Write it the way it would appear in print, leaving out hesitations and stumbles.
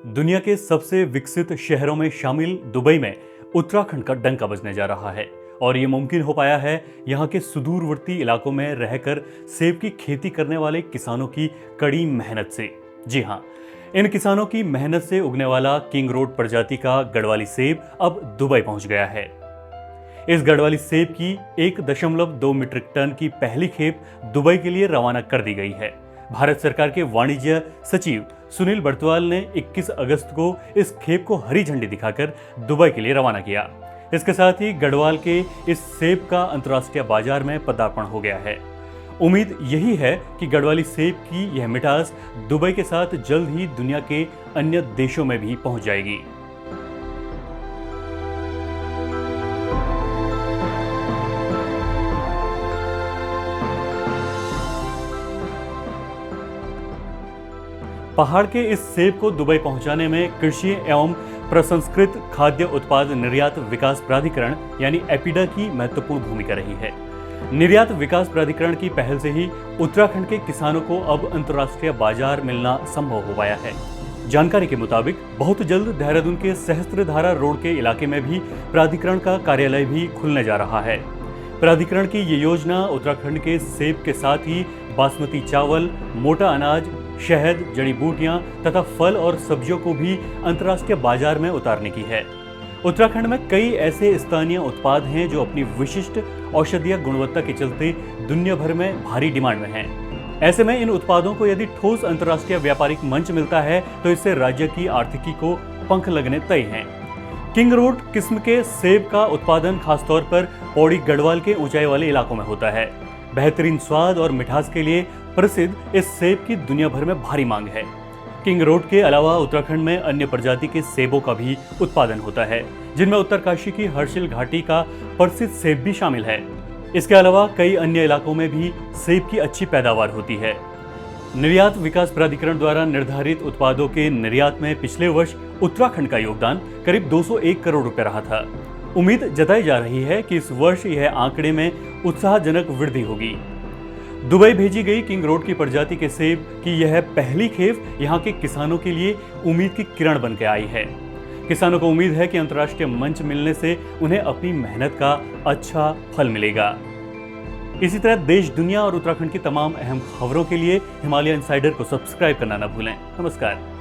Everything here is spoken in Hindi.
दुनिया के सबसे विकसित शहरों में शामिल दुबई में उत्तराखंड का डंका बजने जा रहा है और ये मुमकिन हो पाया है यहाँ के सुदूरवर्ती इलाकों में रहकर सेब की खेती करने वाले किसानों की कड़ी मेहनत से। जी हाँ, इन किसानों की मेहनत से उगने वाला किंग रोड प्रजाति का गढ़वाली सेब अब दुबई पहुंच गया है। इस गढ़वाली सेब की 1.2 मीट्रिक टन की पहली खेप दुबई के लिए रवाना कर दी गई है। भारत सरकार के वाणिज्य सचिव सुनील बर्तवाल ने 21 अगस्त को इस खेप को हरी झंडी दिखाकर दुबई के लिए रवाना किया। इसके साथ ही गढ़वाल के इस सेब का अंतर्राष्ट्रीय बाजार में पदार्पण हो गया है। उम्मीद यही है कि गढ़वाली सेब की यह मिठास दुबई के साथ जल्द ही दुनिया के अन्य देशों में भी पहुंच जाएगी। पहाड़ के इस सेब को दुबई पहुंचाने में कृषि एवं प्रसंस्कृत खाद्य उत्पाद निर्यात विकास प्राधिकरण यानी एपीडा की महत्वपूर्ण भूमिका रही है। निर्यात विकास प्राधिकरण की पहल से ही उत्तराखंड के किसानों को अब अंतर्राष्ट्रीय बाजार मिलना संभव हो पाया है। जानकारी के मुताबिक बहुत जल्द देहरादून के सहस्त्रधारा रोड के इलाके में भी प्राधिकरण का कार्यालय भी खुलने जा रहा है। प्राधिकरण की ये योजना उत्तराखंड के सेब के साथ ही बासमती चावल, मोटा अनाज, शहद, जड़ी बूटियां तथा फल और सब्जियों को भी अंतर्राष्ट्रीय बाजार में उतारने की है। उत्तराखंड में कई ऐसे स्थानीय उत्पाद हैं जो अपनी विशिष्ट औषधीय गुणवत्ता के चलते दुनिया भर में भारी डिमांड में हैं। ऐसे में इन उत्पादों को यदि ठोस अंतर्राष्ट्रीय व्यापारिक मंच मिलता है तो इससे राज्य की आर्थिकी को पंख लगने तय हैं। किंग रोड किस्म के सेब का उत्पादन खासतौर पर पौड़ी गढ़वाल के ऊंचाई वाले इलाकों में होता है। बेहतरीन स्वाद और मिठास के लिए प्रसिद्ध इस सेब की दुनिया भर में भारी मांग है। किंग रोड के अलावा उत्तराखंड में अन्य प्रजाति के सेबों का भी उत्पादन होता है, जिनमें उत्तरकाशी की हर्षिल घाटी का प्रसिद्ध सेब भी शामिल है। इसके अलावा कई अन्य इलाकों में भी सेब की अच्छी पैदावार होती है। निर्यात विकास प्राधिकरण द्वारा निर्धारित उत्पादों के निर्यात में पिछले वर्ष उत्तराखंड का योगदान करीब 201 करोड़ रुपए रहा था। उम्मीद जताई जा रही है कि इस वर्ष यह आंकड़े में उत्साहजनक वृद्धि होगी। दुबई भेजी गई किंग रोड की प्रजाति के सेब की यह पहली खेप यहाँ के किसानों के लिए उम्मीद की किरण बनकर आई है। किसानों को उम्मीद है कि अंतर्राष्ट्रीय मंच मिलने से उन्हें अपनी मेहनत का अच्छा फल मिलेगा। इसी तरह देश, दुनिया और उत्तराखंड की तमाम अहम खबरों के लिए हिमालय इनसाइडर को सब्सक्राइब करना न भूलें। नमस्कार।